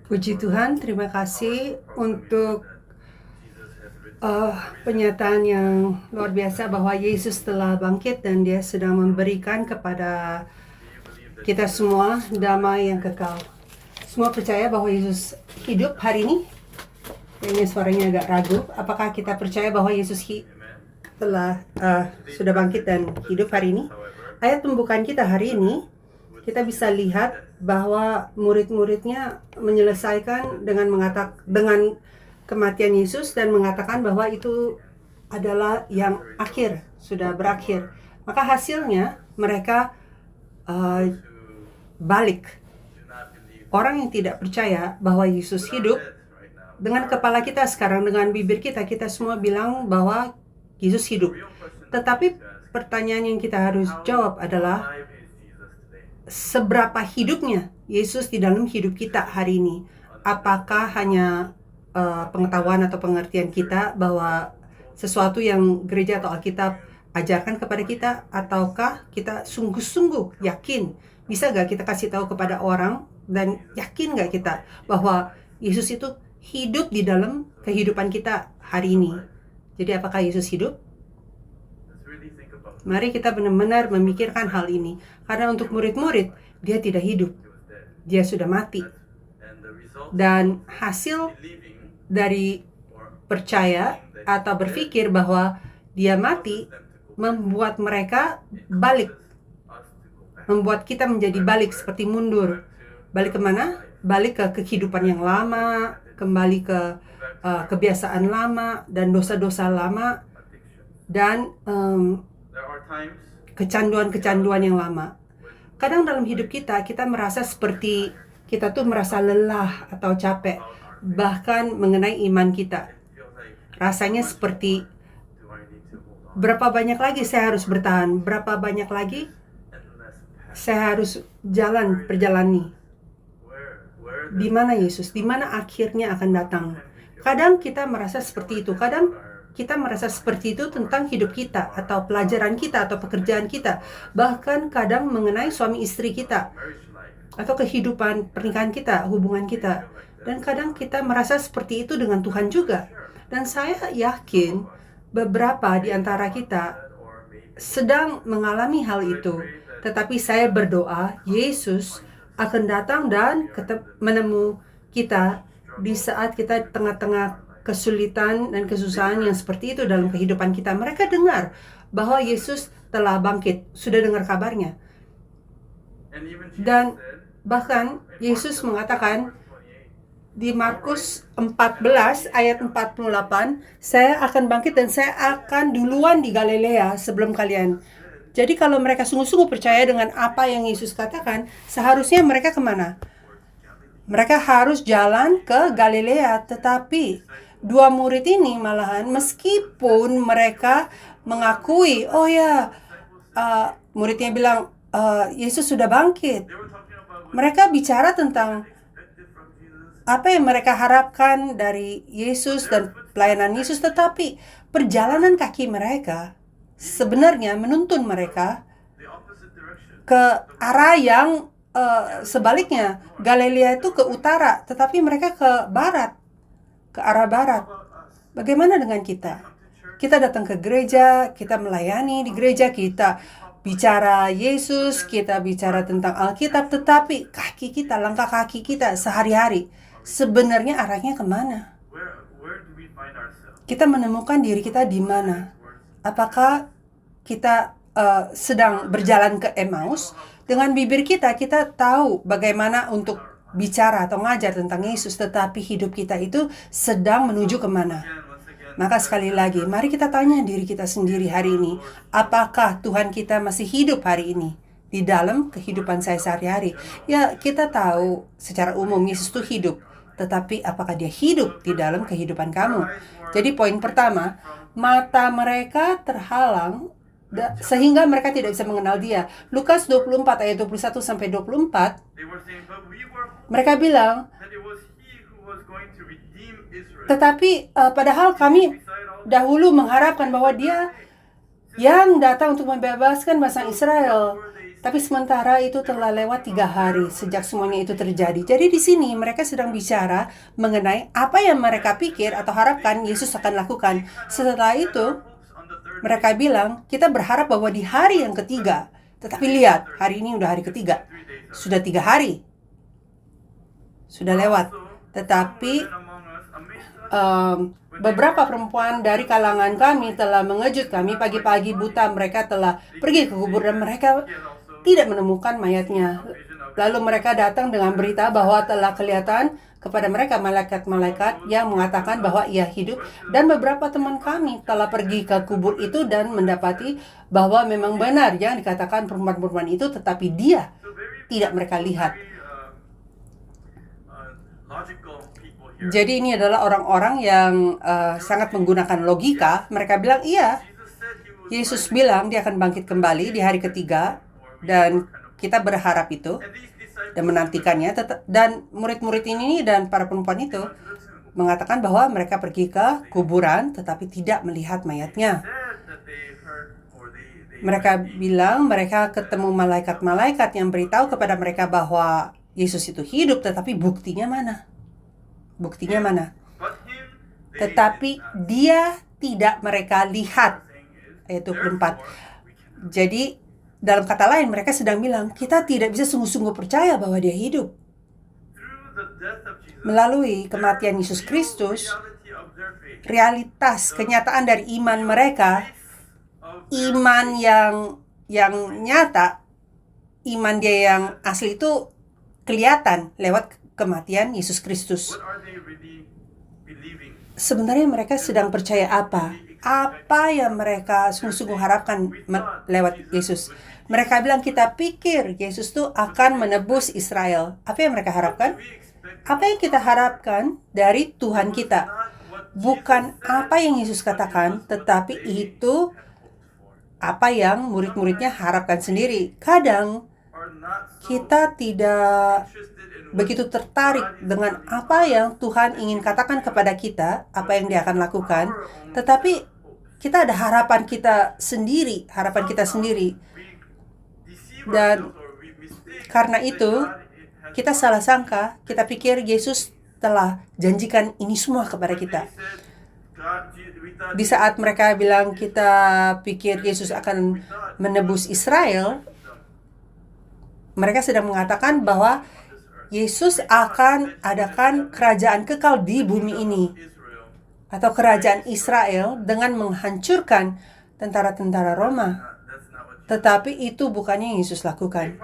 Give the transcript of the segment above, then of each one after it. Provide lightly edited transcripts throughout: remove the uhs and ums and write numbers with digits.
Puji Tuhan, terima kasih untuk penyataan yang luar biasa bahwa Yesus telah bangkit dan Dia sedang memberikan kepada kita semua damai yang kekal. Semua percaya bahwa Yesus hidup hari ini? Kayaknya suaranya agak ragu. Apakah kita percaya bahwa Yesus telah sudah bangkit dan hidup hari ini? Ayat pembukaan kita hari ini, kita bisa lihat bahwa murid-muridnya menyelesaikan dengan kematian Yesus dan mengatakan bahwa itu adalah yang akhir, sudah berakhir. Maka hasilnya mereka balik. Orang yang tidak percaya bahwa Yesus hidup, dengan kepala kita sekarang, dengan bibir kita, kita semua bilang bahwa Yesus hidup. Tetapi pertanyaan yang kita harus jawab adalah, seberapa hidupnya Yesus di dalam hidup kita hari ini? Apakah hanya pengetahuan atau pengertian kita bahwa sesuatu yang gereja atau Alkitab ajarkan kepada kita, ataukah kita sungguh-sungguh yakin? Bisa gak kita kasih tahu kepada orang dan yakin gak kita bahwa Yesus itu hidup di dalam kehidupan kita hari ini? Jadi apakah Yesus hidup? Mari kita benar-benar memikirkan hal ini. Karena untuk murid-murid, dia tidak hidup. Dia sudah mati. Dan hasil dari percaya atau berpikir bahwa dia mati membuat mereka balik. Membuat kita menjadi balik, seperti mundur. Balik kemana? Balik ke kehidupan yang lama, kembali ke kebiasaan lama dan dosa-dosa lama, dan kecanduan-kecanduan yang lama. Kadang dalam hidup kita merasa seperti kita tuh merasa lelah atau capek, bahkan mengenai iman kita. Rasanya seperti, berapa banyak lagi saya harus bertahan? Berapa banyak lagi saya harus perjalani? Di mana Yesus? Di mana akhirnya akan datang? Kadang kita merasa seperti itu. Kadang kita merasa seperti itu tentang hidup kita, atau pelajaran kita, atau pekerjaan kita. Bahkan kadang mengenai suami istri kita, atau kehidupan pernikahan kita, hubungan kita. Dan kadang kita merasa seperti itu dengan Tuhan juga. Dan saya yakin beberapa di antara kita sedang mengalami hal itu. Tetapi saya berdoa, Yesus akan datang dan menemui kita di saat kita tengah-tengah kesulitan dan kesusahan yang seperti itu dalam kehidupan kita. Mereka dengar bahwa Yesus telah bangkit, sudah dengar kabarnya. Dan bahkan Yesus mengatakan di Markus 14 ayat 48, saya akan bangkit dan saya akan duluan di Galilea sebelum kalian. Jadi kalau mereka sungguh-sungguh percaya dengan apa yang Yesus katakan, seharusnya mereka kemana? Mereka harus jalan ke Galilea. Tetapi dua murid ini malahan, meskipun mereka mengakui, oh ya, muridnya bilang, Yesus sudah bangkit. Mereka bicara tentang apa yang mereka harapkan dari Yesus dan pelayanan Yesus, tetapi perjalanan kaki mereka sebenarnya menuntun mereka ke arah yang sebaliknya. Galilea itu ke utara, tetapi mereka ke barat, ke arah barat. Bagaimana dengan kita? Kita datang ke gereja, kita melayani di gereja, kita bicara Yesus, kita bicara tentang Alkitab, tetapi kaki kita, langkah kaki kita sehari-hari sebenarnya arahnya kemana? Kita menemukan diri kita di mana? Apakah kita sedang berjalan ke Emmaus? Dengan bibir kita tahu bagaimana untuk bicara atau ngajar tentang Yesus, tetapi hidup kita itu sedang menuju kemana? Maka sekali lagi, mari kita tanya diri kita sendiri hari ini, apakah Tuhan kita masih hidup hari ini di dalam kehidupan saya sehari-hari? Ya, kita tahu secara umum Yesus itu hidup, tetapi apakah dia hidup di dalam kehidupan kamu? Jadi poin pertama, mata mereka terhalang sehingga mereka tidak bisa mengenal dia. Lukas 24 ayat 21 sampai 24, mereka bilang, tetapi padahal kami dahulu mengharapkan bahwa dia yang datang untuk membebaskan bangsa Israel. Tapi sementara itu telah lewat 3 hari sejak semuanya itu terjadi. Jadi di sini mereka sedang bicara mengenai apa yang mereka pikir atau harapkan Yesus akan lakukan. Setelah itu, mereka bilang, kita berharap bahwa di hari yang ketiga. Tetapi lihat, hari ini udah hari ketiga. Sudah 3 hari. Sudah lewat. Tetapi beberapa perempuan dari kalangan kami telah mengejut kami. Pagi-pagi buta mereka telah pergi ke kubur dan mereka tidak menemukan mayatnya. Lalu mereka datang dengan berita bahwa telah kelihatan kepada mereka malaikat-malaikat yang mengatakan bahwa ia hidup. Dan beberapa teman kami telah pergi ke kubur itu dan mendapati bahwa memang benar yang dikatakan perempuan-perempuan itu, tetapi dia tidak mereka lihat. Jadi ini adalah orang-orang yang sangat menggunakan logika. Mereka bilang, iya, Yesus bilang dia akan bangkit kembali di hari ketiga. Dan kita berharap itu dan menantikannya. Dan murid-murid ini dan para perempuan itu mengatakan bahwa mereka pergi ke kuburan tetapi tidak melihat mayatnya. Mereka bilang mereka ketemu malaikat-malaikat yang beritahu kepada mereka bahwa Yesus itu hidup, tetapi buktinya mana? Buktinya mana? Tetapi dia tidak mereka lihat. Ayat 24. Jadi dalam kata lain, mereka sedang bilang, kita tidak bisa sungguh-sungguh percaya bahwa dia hidup. Melalui kematian Yesus Kristus, realitas, kenyataan dari iman mereka, iman yang nyata, iman dia yang asli itu kelihatan lewat kematian Yesus Kristus. Sebenarnya mereka sedang percaya apa? Apa yang mereka sungguh-sungguh harapkan lewat Yesus? Mereka bilang, kita pikir Yesus itu akan menebus Israel. Apa yang mereka harapkan? Apa yang kita harapkan dari Tuhan kita? Bukan apa yang Yesus katakan, tetapi itu apa yang murid-muridnya harapkan sendiri. Kadang kita tidak begitu tertarik dengan apa yang Tuhan ingin katakan kepada kita, apa yang dia akan lakukan, tetapi kita ada harapan kita sendiri. Dan karena itu, kita salah sangka, kita pikir Yesus telah janjikan ini semua kepada kita. Di saat mereka bilang kita pikir Yesus akan menebus Israel, mereka sedang mengatakan bahwa Yesus akan adakan kerajaan kekal di bumi ini, atau kerajaan Israel dengan menghancurkan tentara-tentara Roma. Tetapi itu bukannya yang Yesus lakukan.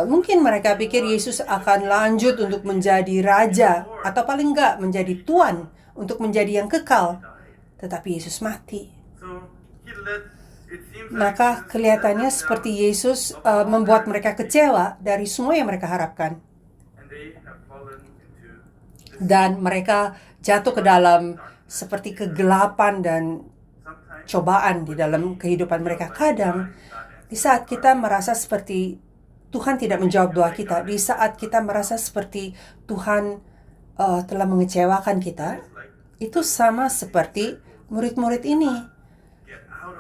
Mungkin mereka pikir Yesus akan lanjut untuk menjadi raja, atau paling enggak menjadi tuan, untuk menjadi yang kekal. Tetapi Yesus mati. Maka kelihatannya seperti Yesus membuat mereka kecewa dari semua yang mereka harapkan. Dan mereka jatuh ke dalam seperti kegelapan dan cobaan di dalam kehidupan mereka. Kadang di saat kita merasa seperti Tuhan tidak menjawab doa kita, di saat kita merasa seperti Tuhan telah mengecewakan kita, itu sama seperti murid-murid ini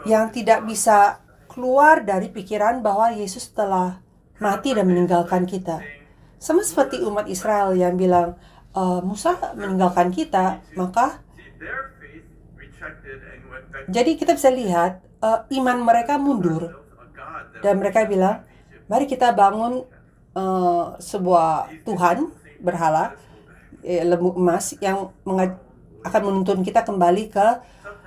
yang tidak bisa keluar dari pikiran bahwa Yesus telah mati dan meninggalkan kita. Sama seperti umat Israel yang bilang, Musa meninggalkan kita, maka jadi kita bisa lihat iman mereka mundur. Dan mereka bilang, mari kita bangun sebuah Tuhan berhala lembu emas yang akan menuntun kita kembali ke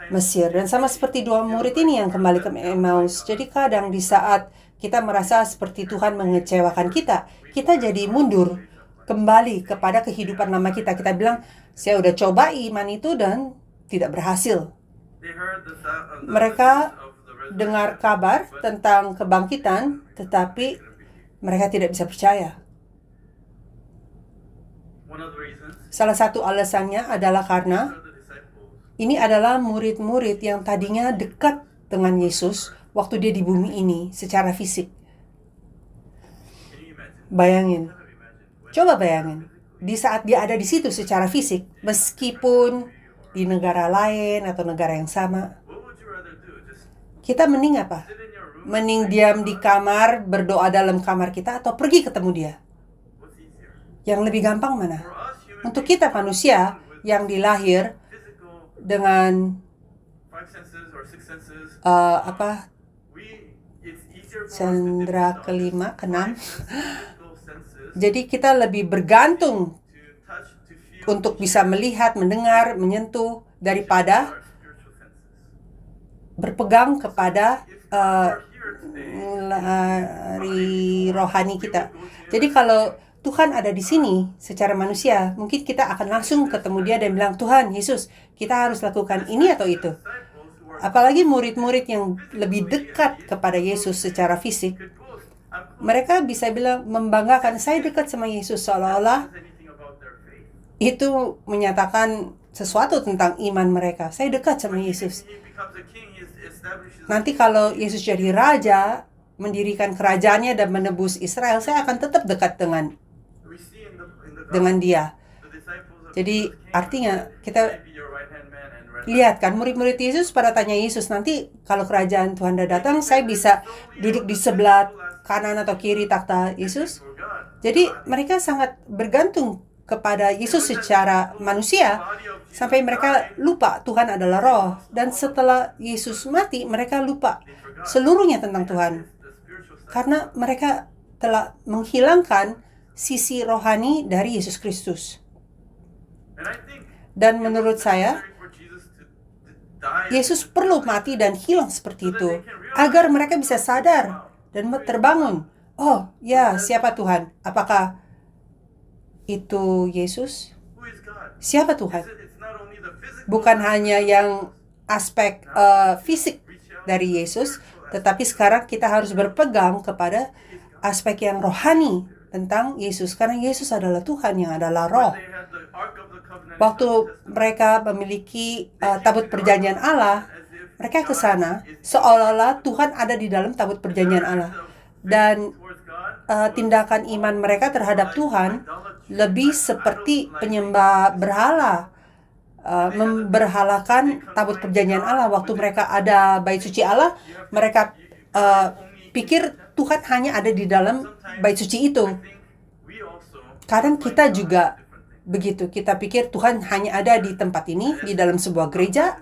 Mesir. Dan sama seperti dua murid ini yang kembali ke Emmaus. Jadi kadang di saat kita merasa seperti Tuhan mengecewakan kita, kita jadi mundur kembali kepada kehidupan lama kita. Kita bilang, saya udah coba iman itu dan tidak berhasil. Mereka dengar kabar tentang kebangkitan, tetapi mereka tidak bisa percaya. Salah satu alasannya adalah karena ini adalah murid-murid yang tadinya dekat dengan Yesus waktu dia di bumi ini secara fisik. Coba bayangin, di saat dia ada di situ secara fisik, meskipun di negara lain atau negara yang sama, kita mending apa? Mending diam di kamar, berdoa dalam kamar kita, atau pergi ketemu dia? Yang lebih gampang mana? Untuk kita manusia yang dilahir dengan cendera kelima, keenam. Jadi kita lebih bergantung untuk bisa melihat, mendengar, menyentuh daripada berpegang kepada rohani kita. Jadi kalau Tuhan ada di sini secara manusia, mungkin kita akan langsung ketemu dia dan bilang, Tuhan, Yesus, kita harus lakukan ini atau itu. Apalagi murid-murid yang lebih dekat kepada Yesus secara fisik, mereka bisa bilang, membanggakan, saya dekat sama Yesus, seolah-olah itu menyatakan sesuatu tentang iman mereka. Saya dekat sama Yesus. Nanti kalau Yesus jadi raja, mendirikan kerajaannya dan menebus Israel, saya akan tetap dekat dengan dia. Jadi artinya kita lihat kan, murid-murid Yesus pada tanya Yesus, nanti kalau kerajaan Tuhan dah datang, saya bisa duduk di sebelah kanan atau kiri takhta Yesus. Jadi mereka sangat bergantung kepada Yesus secara manusia, sampai mereka lupa Tuhan adalah roh. Dan setelah Yesus mati, mereka lupa seluruhnya tentang Tuhan, karena mereka telah menghilangkan sisi rohani dari Yesus Kristus. Dan menurut saya, Yesus perlu mati dan hilang seperti itu, agar mereka bisa sadar dan terbangun. Oh ya, siapa Tuhan? Apakah itu Yesus? Siapa Tuhan? Bukan hanya yang aspek fisik dari Yesus, tetapi sekarang kita harus berpegang kepada aspek yang rohani tentang Yesus, karena Yesus adalah Tuhan yang adalah roh. Waktu mereka memiliki tabut perjanjian Allah, mereka ke sana seolah-olah Tuhan ada di dalam tabut perjanjian Allah. Dan tindakan iman mereka terhadap Tuhan lebih seperti penyembah berhala, memberhalakan tabut perjanjian Allah. Waktu mereka ada bait suci Allah, mereka pikir Tuhan hanya ada di dalam bait suci itu. Kadang kita juga begitu, kita pikir Tuhan hanya ada di tempat ini, di dalam sebuah gereja,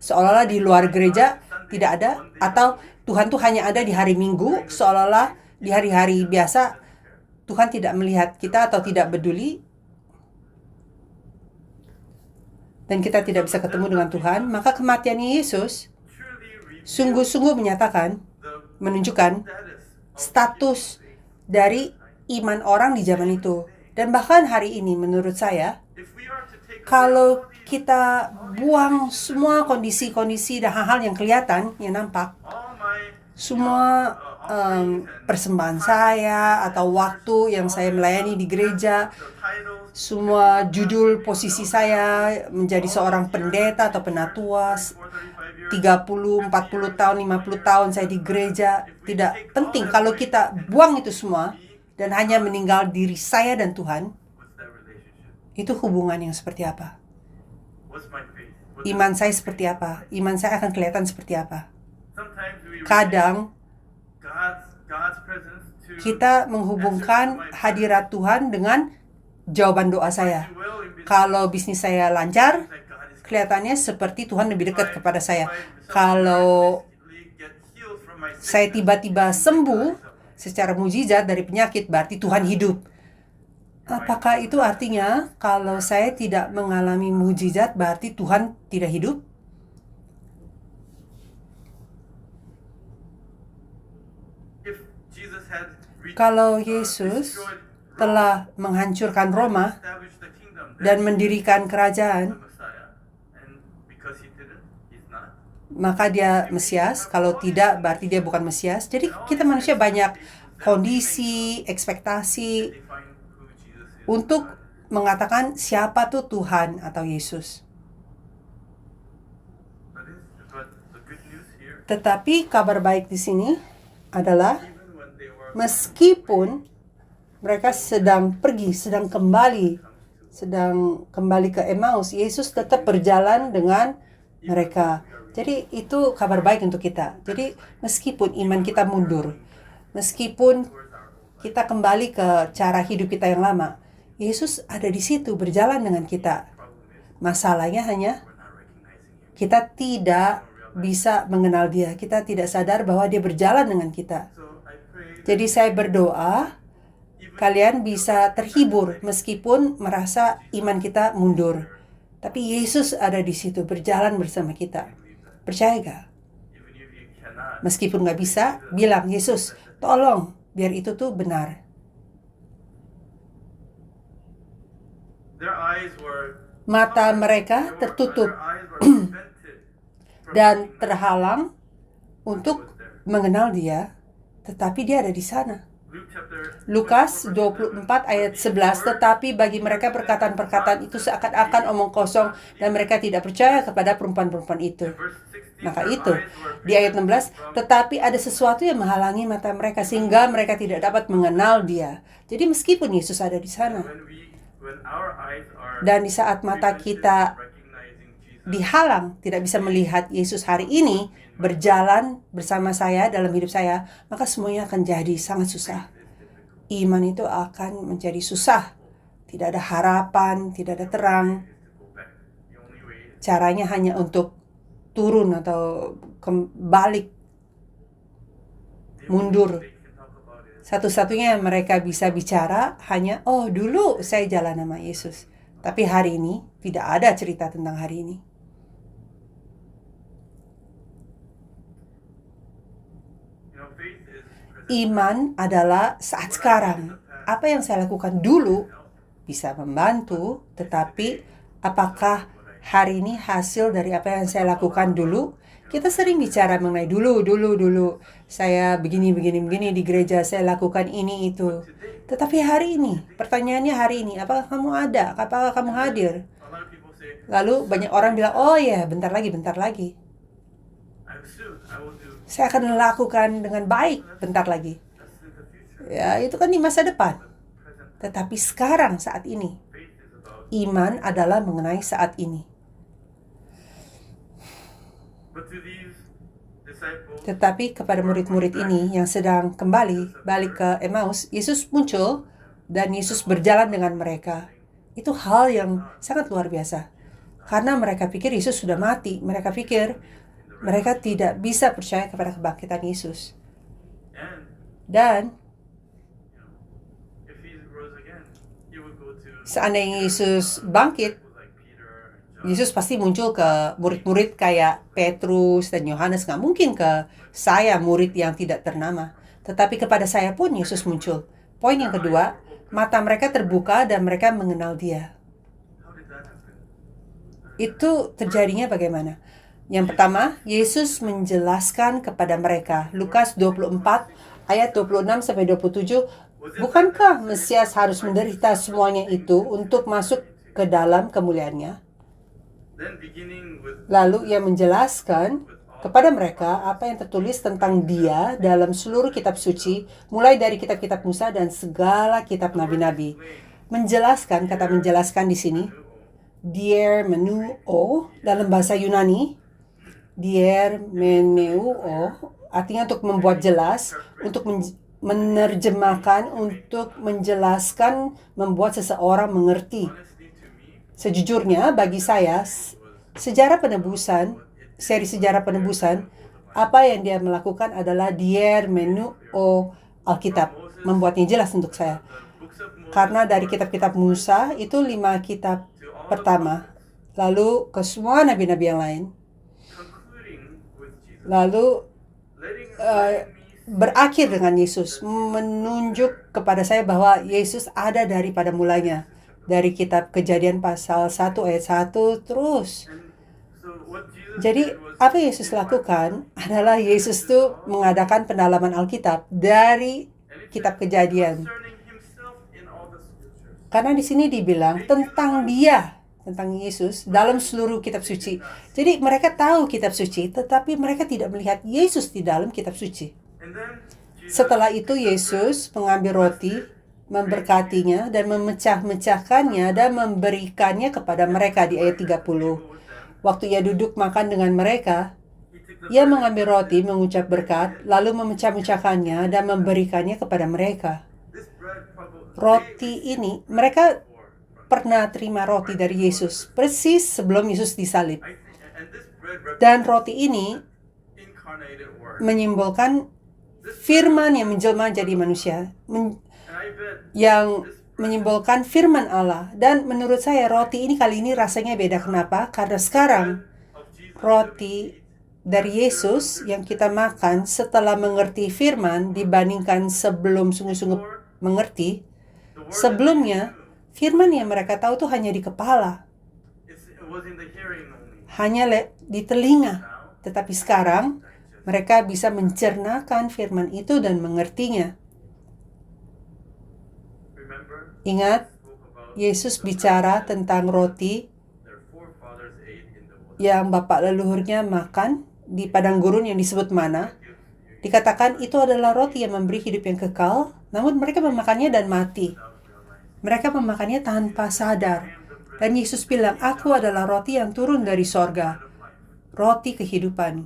seolah-olah di luar gereja tidak ada. Atau Tuhan tuh hanya ada di hari Minggu, seolah-olah di hari-hari biasa Tuhan tidak melihat kita atau tidak peduli, dan kita tidak bisa ketemu dengan Tuhan. Maka kematian Yesus sungguh-sungguh menunjukkan status dari iman orang di zaman itu. Dan bahkan hari ini menurut saya, kalau kita buang semua kondisi-kondisi dan hal-hal yang kelihatan, yang nampak, semua persembahan saya atau waktu yang saya melayani di gereja, semua judul posisi saya menjadi seorang pendeta atau penatua, 30, 40 tahun, 50 tahun saya di gereja, tidak penting. Kalau kita buang itu semua dan hanya meninggal diri saya dan Tuhan, itu hubungan yang seperti apa? Iman saya seperti apa? Iman saya akan kelihatan seperti apa? Kadang kita menghubungkan hadirat Tuhan dengan jawaban doa saya. Kalau bisnis saya lancar, kelihatannya seperti Tuhan lebih dekat kepada saya. Kalau saya tiba-tiba sembuh secara mujizat dari penyakit, berarti Tuhan hidup. Apakah itu artinya kalau saya tidak mengalami mujizat, berarti Tuhan tidak hidup? Kalau Yesus telah menghancurkan Roma dan mendirikan kerajaan, maka dia Mesias. Kalau tidak, berarti dia bukan Mesias. Jadi kita manusia banyak kondisi, ekspektasi untuk mengatakan siapa tuh Tuhan atau Yesus. Tetapi kabar baik di sini adalah meskipun mereka sedang kembali ke Emmaus, Yesus tetap berjalan dengan mereka. Jadi itu kabar baik untuk kita. Jadi meskipun iman kita mundur, meskipun kita kembali ke cara hidup kita yang lama, Yesus ada di situ berjalan dengan kita. Masalahnya hanya kita tidak bisa mengenal dia. Kita tidak sadar bahwa dia berjalan dengan kita. Jadi saya berdoa kalian bisa terhibur meskipun merasa iman kita mundur. Tapi Yesus ada di situ berjalan bersama kita. Percaya gak? Meskipun gak bisa, bilang, Yesus, tolong, biar itu tuh benar. Mata mereka tertutup dan terhalang untuk mengenal dia, tetapi dia ada di sana. Lukas 24 ayat 11, tetapi bagi mereka perkataan-perkataan itu seakan-akan omong kosong dan mereka tidak percaya kepada perempuan-perempuan itu. Maka itu, di ayat 16, tetapi ada sesuatu yang menghalangi mata mereka sehingga mereka tidak dapat mengenal dia. Jadi meskipun Yesus ada di sana, dan di saat mata kita dihalang, tidak bisa melihat Yesus hari ini berjalan bersama saya dalam hidup saya, maka semuanya akan jadi sangat susah. Iman itu akan menjadi susah. Tidak ada harapan, tidak ada terang. Caranya hanya untuk turun atau balik, mundur. Satu-satunya yang mereka bisa bicara hanya, oh dulu saya jalan sama Yesus. Tapi hari ini tidak ada cerita tentang hari ini. Iman adalah saat sekarang. Apa yang saya lakukan dulu bisa membantu, tetapi apakah hari ini hasil dari apa yang saya lakukan dulu? Kita sering bicara mengenai dulu. Saya begini di gereja, saya lakukan ini itu. Tetapi hari ini, pertanyaannya hari ini, apakah kamu ada? Apakah kamu hadir? Lalu banyak orang bilang, oh ya, bentar lagi. Saya akan melakukan dengan baik bentar lagi. Ya, itu kan di masa depan. Tetapi sekarang, saat ini, iman adalah mengenai saat ini. Tetapi kepada murid-murid ini yang sedang balik ke Emmaus, Yesus muncul dan Yesus berjalan dengan mereka. Itu hal yang sangat luar biasa. Karena mereka pikir Yesus sudah mati. Mereka pikir mereka tidak bisa percaya kepada kebangkitan Yesus. Dan seandainya Yesus bangkit, Yesus pasti muncul ke murid-murid kayak Petrus dan Yohanes. Nggak mungkin ke saya, murid yang tidak ternama. Tetapi kepada saya pun Yesus muncul. Poin yang kedua, mata mereka terbuka dan mereka mengenal dia. Itu terjadinya bagaimana? Yang pertama, Yesus menjelaskan kepada mereka. Lukas 24 ayat 26-27, bukankah Mesias harus menderita semuanya itu untuk masuk ke dalam kemuliaannya? Lalu ia menjelaskan kepada mereka apa yang tertulis tentang dia dalam seluruh kitab suci, mulai dari kitab-kitab Musa dan segala kitab nabi-nabi. Menjelaskan, kata menjelaskan di sini, diermeneuo dalam bahasa Yunani, diermeneuo artinya untuk membuat jelas, untuk menerjemahkan, untuk menjelaskan, membuat seseorang mengerti. Sejujurnya bagi saya, seri sejarah penebusan, apa yang dia melakukan adalah diermeneuo Alkitab, membuatnya jelas untuk saya. Karena dari kitab-kitab Musa itu 5 kitab pertama, lalu ke semua nabi-nabi yang lain, lalu berakhir dengan Yesus, menunjuk kepada saya bahwa Yesus ada daripada mulanya. Dari kitab Kejadian pasal 1 ayat 1 terus. Jadi apa Yesus lakukan adalah Yesus tuh mengadakan pendalaman Alkitab dari kitab Kejadian. Karena di sini dibilang tentang dia, tentang Yesus dalam seluruh kitab suci. Jadi mereka tahu kitab suci, tetapi mereka tidak melihat Yesus di dalam kitab suci. Setelah itu Yesus mengambil roti, memberkatinya dan memecah-mecahkannya dan memberikannya kepada mereka di ayat 30. Waktu ia duduk makan dengan mereka, Ia mengambil roti, mengucap berkat, lalu memecah-mecahkannya dan memberikannya kepada mereka. Roti ini, mereka pernah terima roti dari Yesus persis sebelum Yesus disalib. Dan roti ini menyimbolkan firman yang menjelma jadi manusia, yang menyimbolkan firman Allah. Dan menurut saya roti ini kali ini rasanya beda. Kenapa? Karena sekarang roti dari Yesus yang kita makan setelah mengerti firman dibandingkan sebelum sungguh-sungguh mengerti. Sebelumnya, firman yang mereka tahu tuh hanya di kepala, hanya di telinga. Tetapi sekarang, mereka bisa mencernakan firman itu dan mengertinya. Ingat, Yesus bicara tentang roti yang bapak leluhurnya makan di padang gurun yang disebut mana. Dikatakan itu adalah roti yang memberi hidup yang kekal, namun mereka memakannya dan mati. Mereka memakannya tanpa sadar. Dan Yesus bilang, aku adalah roti yang turun dari sorga, roti kehidupan.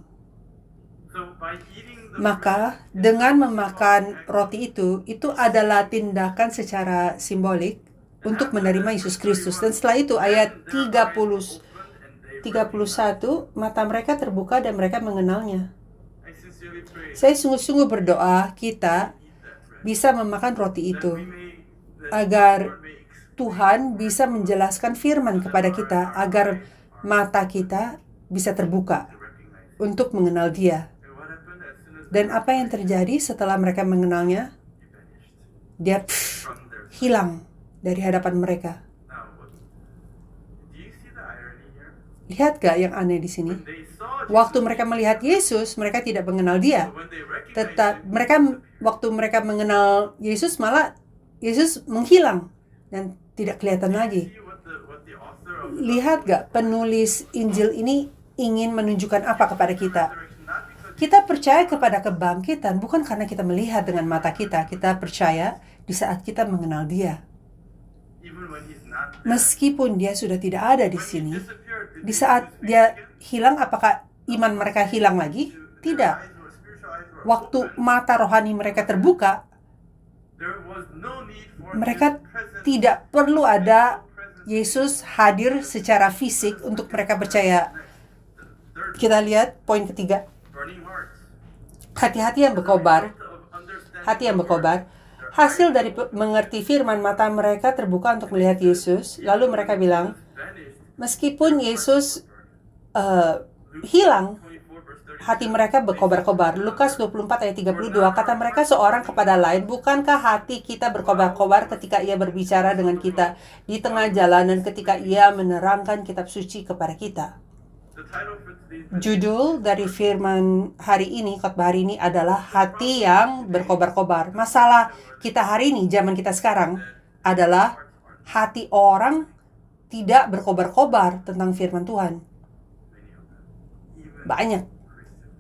Maka dengan memakan roti itu adalah tindakan secara simbolik untuk menerima Yesus Kristus. Dan setelah itu ayat 31, mata mereka terbuka dan mereka mengenalnya. Saya sungguh-sungguh berdoa kita bisa memakan roti itu, agar Tuhan bisa menjelaskan firman kepada kita, agar mata kita bisa terbuka untuk mengenal Dia. Dan apa yang terjadi setelah mereka mengenalnya? Dia hilang dari hadapan mereka. Lihat gak yang aneh di sini? Waktu mereka melihat Yesus, mereka tidak mengenal Dia. Waktu mereka mengenal Yesus, malah Yesus menghilang dan tidak kelihatan lagi. Lihat gak, penulis Injil ini ingin menunjukkan apa kepada kita? Kita percaya kepada kebangkitan bukan karena kita melihat dengan mata kita. Kita percaya di saat kita mengenal Dia. Meskipun Dia sudah tidak ada di sini, di saat Dia hilang, apakah iman mereka hilang lagi? Tidak. Waktu mata rohani mereka terbuka, mereka tidak perlu ada Yesus hadir secara fisik untuk mereka percaya. Kita lihat poin ketiga. Hati-hati yang berkobar. Hati yang berkobar. Hasil dari mengerti firman, mata mereka terbuka untuk melihat Yesus. Lalu mereka bilang, meskipun Yesus hilang, hati mereka berkobar-kobar. Lukas 24 ayat 32, kata mereka seorang kepada lain, bukankah hati kita berkobar-kobar ketika Ia berbicara dengan kita di tengah jalan dan ketika Ia menerangkan kitab suci kepada kita? Judul dari firman hari ini, khotbah hari ini adalah hati yang berkobar-kobar. Masalah kita hari ini, zaman kita sekarang, adalah hati orang tidak berkobar-kobar tentang firman Tuhan. Banyak,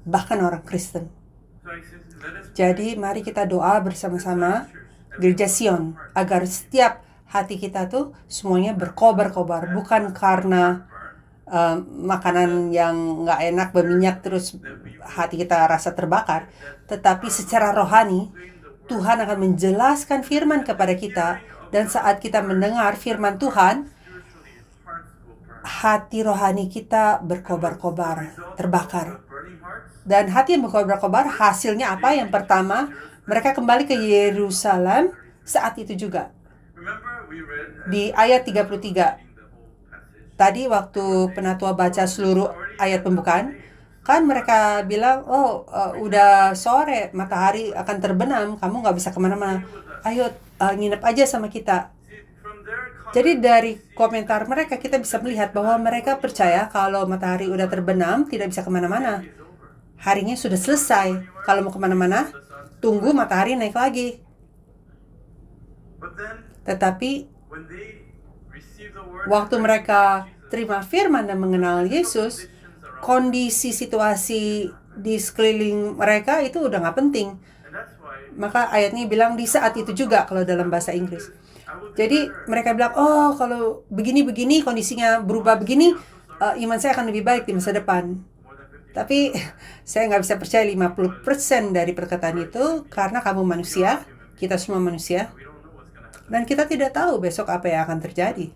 bahkan orang Kristen. Jadi mari kita doa bersama-sama Gereja Sion, agar setiap hati kita tuh semuanya berkobar-kobar, bukan karena makanan yang nggak enak berminyak terus hati kita rasa terbakar, tetapi secara rohani Tuhan akan menjelaskan firman kepada kita, dan saat kita mendengar firman Tuhan, hati rohani kita berkobar-kobar, terbakar. Dan hati yang berkobar-kobar hasilnya apa? Yang pertama, mereka kembali ke Yerusalem saat itu juga. Di ayat 33 tadi waktu penatua baca seluruh ayat pembukaan, kan mereka bilang, udah sore, matahari akan terbenam, kamu gak bisa kemana-mana, ayo nginep aja sama kita. Jadi dari komentar mereka kita bisa melihat bahwa mereka percaya kalau matahari udah terbenam tidak bisa kemana-mana. Harinya sudah selesai. Kalau mau kemana-mana, tunggu matahari naik lagi. Tetapi waktu mereka terima firman dan mengenal Yesus, kondisi situasi di sekeliling mereka itu udah gak penting. Maka ayatnya bilang di saat itu juga kalau dalam bahasa Inggris. Jadi mereka bilang, kalau begini-begini kondisinya berubah begini, iman saya akan lebih baik di masa depan. Tapi saya nggak bisa percaya 50% dari perkataan itu karena kamu manusia, kita semua manusia, dan kita tidak tahu besok apa yang akan terjadi.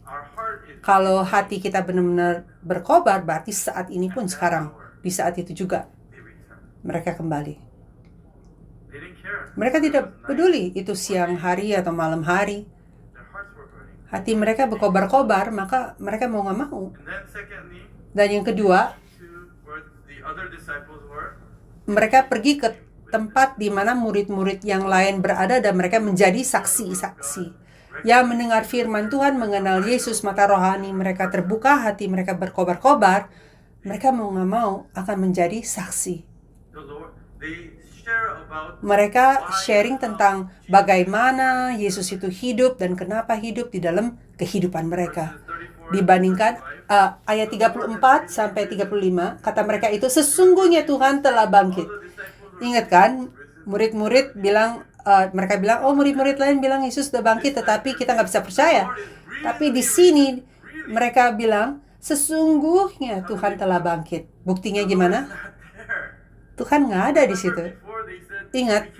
Kalau hati kita benar-benar berkobar, berarti saat ini pun sekarang, di saat itu juga, mereka kembali. Mereka tidak peduli itu siang hari atau malam hari. Hati mereka berkobar-kobar, maka mereka mau nggak mau. Dan yang kedua, mereka pergi ke tempat di mana murid-murid yang lain berada dan mereka menjadi saksi-saksi. Yang mendengar firman Tuhan, mengenal Yesus, mata rohani mereka terbuka, hati mereka berkobar-kobar, mereka mau nggak mau akan menjadi saksi. Mereka sharing tentang bagaimana Yesus itu hidup dan kenapa hidup di dalam kehidupan mereka. Dibandingkan ayat 34 sampai 35, kata mereka itu, sesungguhnya Tuhan telah bangkit. Ingat kan, murid-murid bilang, mereka bilang, oh murid-murid lain bilang Yesus sudah bangkit, tetapi kita nggak bisa percaya. Tapi di sini mereka bilang, sesungguhnya Tuhan telah bangkit. Buktinya gimana? Tuhan nggak ada di situ. Ingat,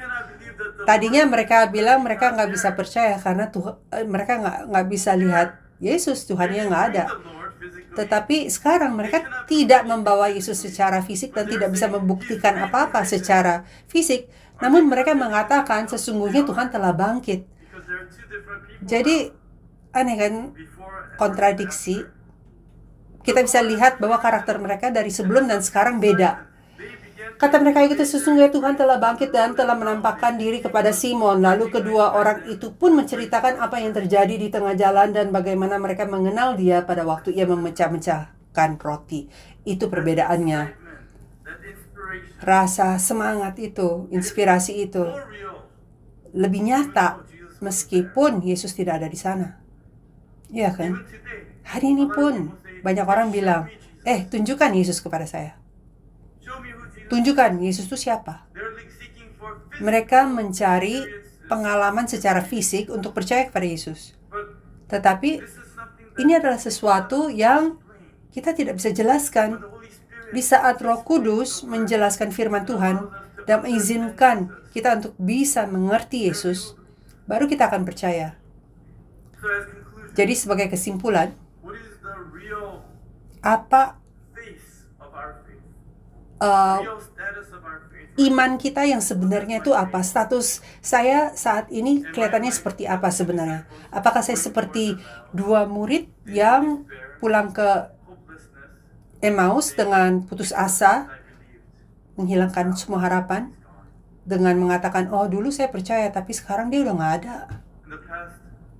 tadinya mereka bilang mereka nggak bisa percaya karena mereka nggak bisa lihat Yesus, Tuhannya nggak ada. Tetapi sekarang mereka tidak membawa Yesus secara fisik dan tidak bisa membuktikan apa-apa secara fisik. Namun mereka mengatakan sesungguhnya Tuhan telah bangkit. Jadi aneh kan, kontradiksi. Kita bisa lihat bahwa karakter mereka dari sebelum dan sekarang beda. Kata mereka itu, sesungguhnya Tuhan telah bangkit dan telah menampakkan diri kepada Simon. Lalu kedua orang itu pun menceritakan apa yang terjadi di tengah jalan dan bagaimana mereka mengenal dia pada waktu ia memecah-mecahkan roti. Itu perbedaannya. Rasa semangat itu, inspirasi itu lebih nyata meskipun Yesus tidak ada di sana. Iya kan? Hari ini pun banyak orang bilang, tunjukkan Yesus kepada saya. Tunjukkan Yesus itu siapa. Mereka mencari pengalaman secara fisik untuk percaya kepada Yesus. Tetapi ini adalah sesuatu yang kita tidak bisa jelaskan. Di saat Roh Kudus menjelaskan firman Tuhan dan mengizinkan kita untuk bisa mengerti Yesus, baru kita akan percaya. Jadi sebagai kesimpulan, apa iman kita yang sebenarnya itu apa? Status saya saat ini kelihatannya seperti apa sebenarnya? Apakah saya seperti dua murid yang pulang ke Emmaus dengan putus asa, menghilangkan semua harapan, dengan mengatakan, oh dulu saya percaya tapi sekarang dia udah gak ada.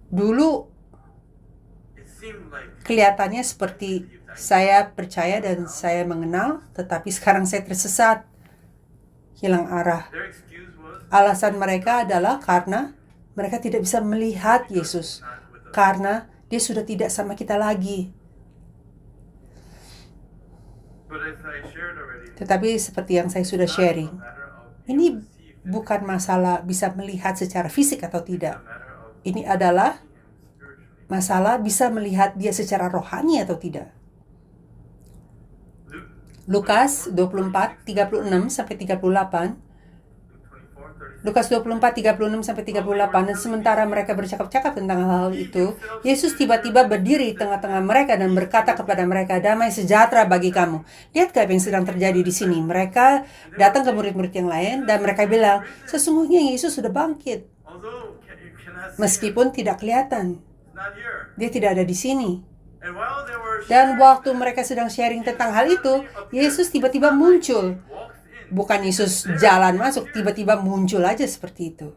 Dulu kelihatannya seperti saya percaya dan saya mengenal, tetapi sekarang saya tersesat, hilang arah. Alasan mereka adalah karena mereka tidak bisa melihat Yesus, karena dia sudah tidak sama kita lagi. Tetapi seperti yang saya sudah sharing, ini bukan masalah bisa melihat secara fisik atau tidak. Ini adalah masalah bisa melihat dia secara rohani atau tidak. Lukas 24, 36-38. Lukas 24, 36-38. Dan sementara mereka bercakap-cakap tentang hal itu, Yesus tiba-tiba berdiri di tengah-tengah mereka dan berkata kepada mereka, damai sejahtera bagi kamu. Lihat apa yang sedang terjadi di sini. Mereka datang ke murid-murid yang lain dan mereka bilang, sesungguhnya Yesus sudah bangkit. Meskipun tidak kelihatan. Dia tidak ada di sini. Dan waktu mereka sedang sharing tentang hal itu, Yesus tiba-tiba muncul. Bukan Yesus jalan masuk, tiba-tiba muncul aja seperti itu.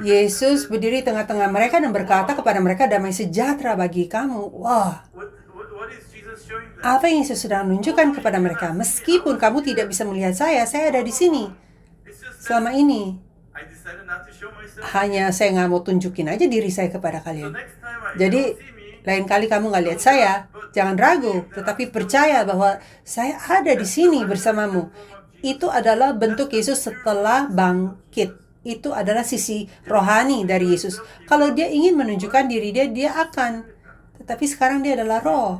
Yesus berdiri di tengah-tengah mereka dan berkata kepada mereka, damai sejahtera bagi kamu. Wah, apa yang Yesus sedang menunjukkan kepada mereka? Meskipun kamu tidak bisa melihat saya ada di sini. Selama ini, hanya saya nggak mau tunjukin aja diri saya kepada kalian. Jadi, lain kali kamu nggak lihat saya, jangan ragu, tetapi percaya bahwa saya ada di sini bersamamu. Itu adalah bentuk Yesus setelah bangkit. Itu adalah sisi rohani dari Yesus. Kalau dia ingin menunjukkan diri dia akan. Tetapi sekarang dia adalah roh.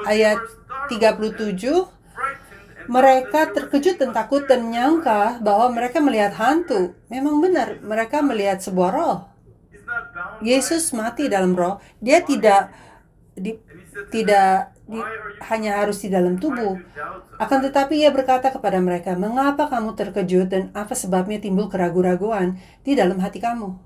Ayat 37, Mereka terkejut dan takut dan menyangka bahwa mereka melihat hantu. Memang benar, mereka melihat sebuah roh. Yesus mati dalam roh. Dia hanya harus di dalam tubuh. Akan tetapi ia berkata kepada mereka, "Mengapa kamu terkejut dan apa sebabnya timbul keraguan-raguan di dalam hati kamu?"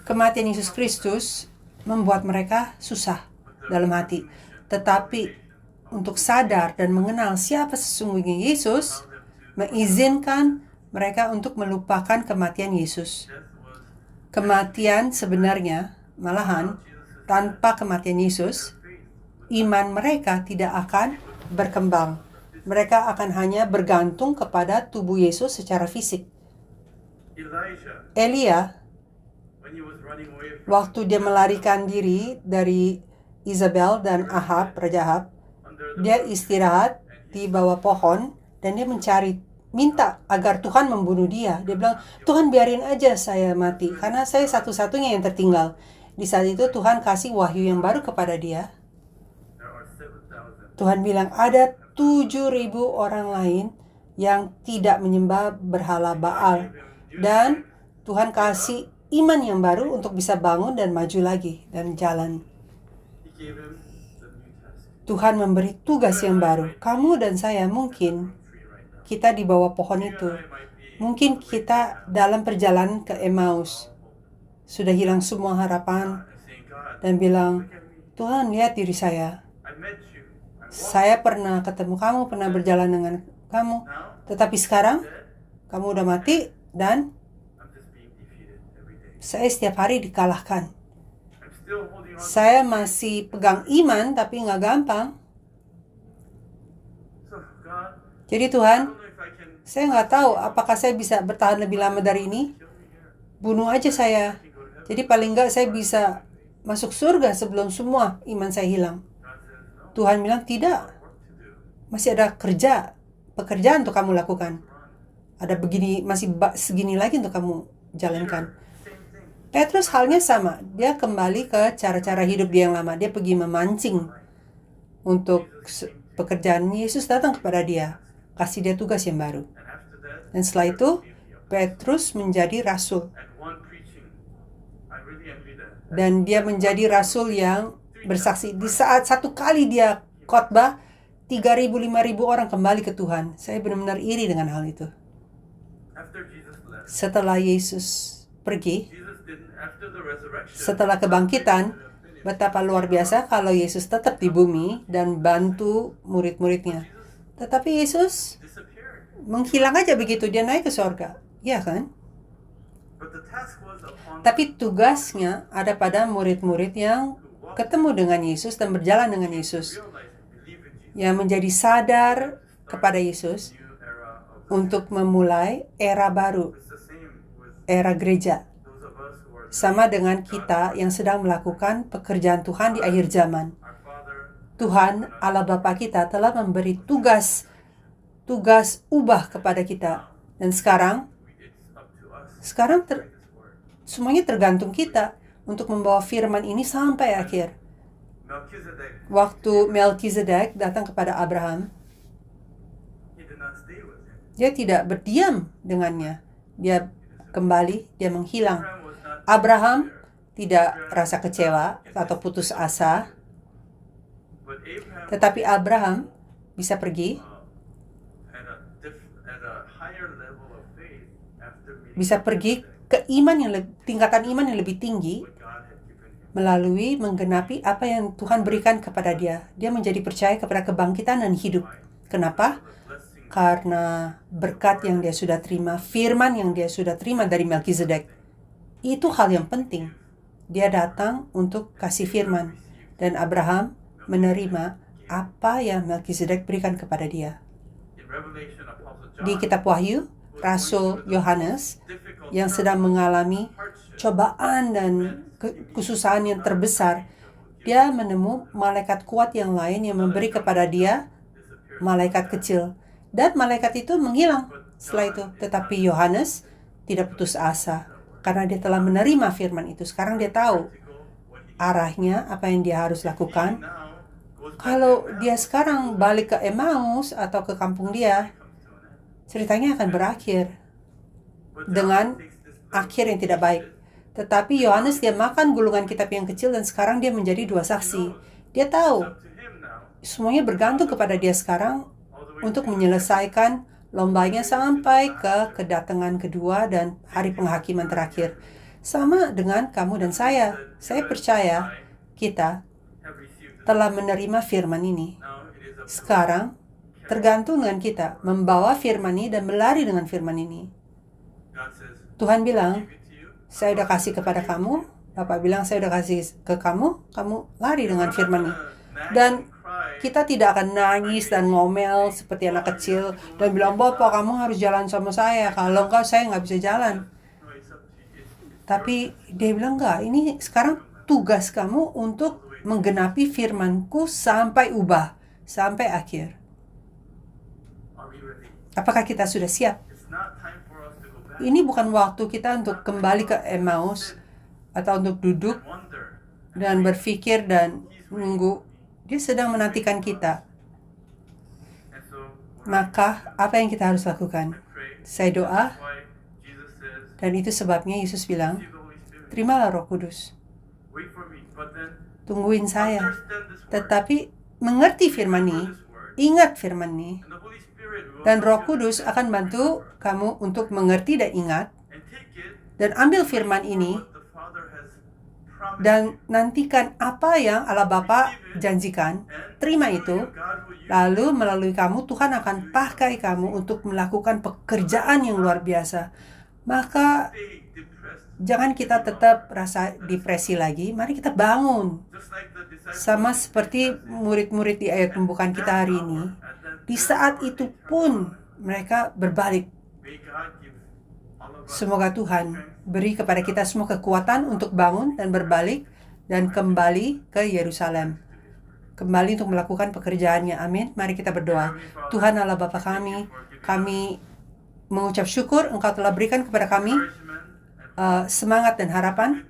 Kematian Yesus Kristus membuat mereka susah dalam hati. Tetapi untuk sadar dan mengenal siapa sesungguhnya Yesus, mengizinkan mereka untuk melupakan kematian Yesus. Kematian sebenarnya, malahan, tanpa kematian Yesus, iman mereka tidak akan berkembang. Mereka akan hanya bergantung kepada tubuh Yesus secara fisik. Elia, waktu dia melarikan diri dari Isabel dan Ahab, Raja Ahab, dia istirahat di bawah pohon dan dia minta agar Tuhan membunuh dia. Dia bilang, "Tuhan biarin aja saya mati karena saya satu-satunya yang tertinggal." Di saat itu Tuhan kasih wahyu yang baru kepada dia. Tuhan bilang ada 7.000 orang lain yang tidak menyembah berhala Baal. Dan Tuhan kasih iman yang baru untuk bisa bangun dan maju lagi dan jalan. Tuhan memberi tugas yang baru. Kamu dan saya mungkin kita di bawah pohon itu. Mungkin kita dalam perjalanan ke Emmaus. Sudah hilang semua harapan. Dan bilang, "Tuhan, lihat diri saya. Saya pernah ketemu kamu, pernah berjalan dengan kamu. Tetapi sekarang, kamu udah mati dan saya setiap hari dikalahkan. Saya masih pegang iman, tapi nggak gampang. Jadi Tuhan, saya nggak tahu apakah saya bisa bertahan lebih lama dari ini. Bunuh aja saya. Jadi paling nggak saya bisa masuk surga sebelum semua iman saya hilang." Tuhan bilang, "Tidak. Masih ada pekerjaan untuk kamu lakukan. Ada masih segini lagi untuk kamu jalankan." Petrus halnya sama. Dia kembali ke cara-cara hidup dia yang lama. Dia pergi memancing untuk pekerjaan. Yesus datang kepada dia, kasih dia tugas yang baru. Dan setelah itu, Petrus menjadi rasul. Dan dia menjadi rasul yang bersaksi. Di saat satu kali dia khotbah, 3.000, 5.000 orang kembali ke Tuhan. Saya benar-benar iri dengan hal itu. Setelah Yesus pergi, setelah kebangkitan, betapa luar biasa kalau Yesus tetap di bumi dan bantu murid-muridnya. Tetapi Yesus menghilang aja begitu dia naik ke surga. Ya kan? Tapi tugasnya ada pada murid-murid yang ketemu dengan Yesus dan berjalan dengan Yesus, yang menjadi sadar kepada Yesus untuk memulai era baru, era gereja. Sama dengan kita yang sedang melakukan pekerjaan Tuhan di akhir zaman. Tuhan, Allah Bapa kita telah memberi tugas ubah kepada kita. Dan sekarang semuanya tergantung kita untuk membawa firman ini sampai akhir. Waktu Melkizedek datang kepada Abraham, dia tidak berdiam dengannya. Dia kembali, dia menghilang. Abraham tidak rasa kecewa atau putus asa. Tetapi Abraham bisa pergi, ke tingkatan iman yang lebih tinggi melalui menggenapi apa yang Tuhan berikan kepada dia. Dia menjadi percaya kepada kebangkitan dan hidup. Kenapa? Karena berkat yang dia sudah terima, firman yang dia sudah terima dari Melkizedek. Itu hal yang penting. Dia datang untuk kasih firman. Dan Abraham menerima apa yang Melkizedek berikan kepada dia. Di kitab Wahyu, Rasul Yohanes yang sedang mengalami cobaan dan kesusahan yang terbesar, dia menemukan malaikat kuat yang lain yang memberi kepada dia malaikat kecil. Dan malaikat itu menghilang setelah itu. Tetapi Yohanes tidak putus asa karena dia telah menerima firman itu. Sekarang dia tahu arahnya, apa yang dia harus lakukan. Kalau dia sekarang balik ke Emmaus atau ke kampung dia, ceritanya akan berakhir dengan akhir yang tidak baik. Tetapi Yohanes dia makan gulungan kitab yang kecil dan sekarang dia menjadi dua saksi. Dia tahu semuanya bergantung kepada dia sekarang untuk menyelesaikan lombanya sampai ke kedatangan kedua dan hari penghakiman terakhir. Sama dengan kamu dan saya. Saya percaya kita telah menerima firman ini. Sekarang tergantung dengan kita membawa firman ini dan berlari dengan firman ini. Tuhan bilang, saya udah kasih kepada kamu. Bapak bilang, saya udah kasih ke kamu. Kamu lari dengan firman ini. Dan kita tidak akan nangis dan ngomel seperti anak kecil dan bilang, Bapak kamu harus jalan sama saya. Kalau enggak, saya nggak bisa jalan. Tapi dia bilang, enggak, ini sekarang tugas kamu untuk menggenapi firmanku sampai ubah, sampai akhir. Apakah kita sudah siap? Ini bukan waktu kita untuk kembali ke Emmaus atau untuk duduk dan berpikir dan menunggu. Dia sedang menantikan kita. Maka apa yang kita harus lakukan? Saya doa, dan itu sebabnya Yesus bilang, terimalah Roh Kudus. Tungguin saya. Tetapi mengerti firman ini, ingat firman ini, dan Roh Kudus akan bantu kamu untuk mengerti dan ingat, dan ambil firman ini, dan nantikan apa yang Allah Bapa janjikan, terima itu, lalu melalui kamu, Tuhan akan pakai kamu untuk melakukan pekerjaan yang luar biasa. Maka jangan kita tetap rasa depresi lagi, mari kita bangun. Sama seperti murid-murid di ayat pembukaan kita hari ini, di saat itu pun mereka berbalik. Semoga Tuhan beri kepada kita semua kekuatan untuk bangun dan berbalik dan kembali ke Yerusalem. Kembali untuk melakukan pekerjaannya. Amin. Mari kita berdoa. Tuhan Allah Bapa kami mengucap syukur Engkau telah berikan kepada kami semangat dan harapan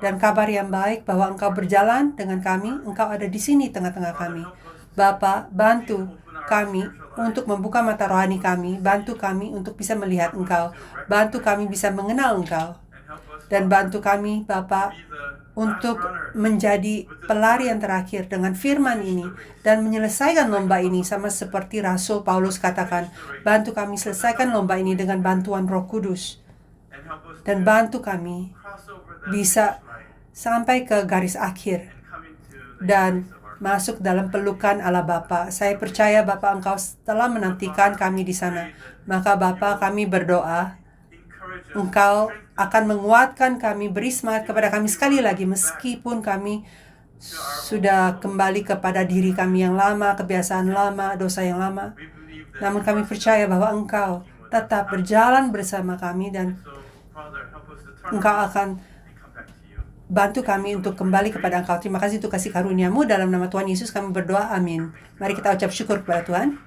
dan kabar yang baik bahwa Engkau berjalan dengan kami. Engkau ada di sini tengah-tengah kami. Bapa, bantu kami untuk membuka mata rohani kami, bantu kami untuk bisa melihat Engkau, bantu kami bisa mengenal Engkau, dan bantu kami, Bapa, untuk menjadi pelari yang terakhir dengan firman ini dan menyelesaikan lomba ini sama seperti Rasul Paulus katakan, bantu kami selesaikan lomba ini dengan bantuan Roh Kudus, dan bantu kami bisa sampai ke garis akhir dan masuk dalam pelukan Allah Bapa. Saya percaya Bapa Engkau telah menantikan kami di sana. Maka Bapa kami berdoa, Engkau akan menguatkan kami, beri semangat kepada kami sekali lagi meskipun kami sudah kembali kepada diri kami yang lama, kebiasaan lama, dosa yang lama. Namun kami percaya bahwa Engkau tetap berjalan bersama kami dan Engkau akan bantu kami untuk kembali kepada Engkau. Terima kasih untuk kasih karunia-Mu. Dalam nama Tuhan Yesus kami berdoa. Amin. Mari kita ucap syukur kepada Tuhan.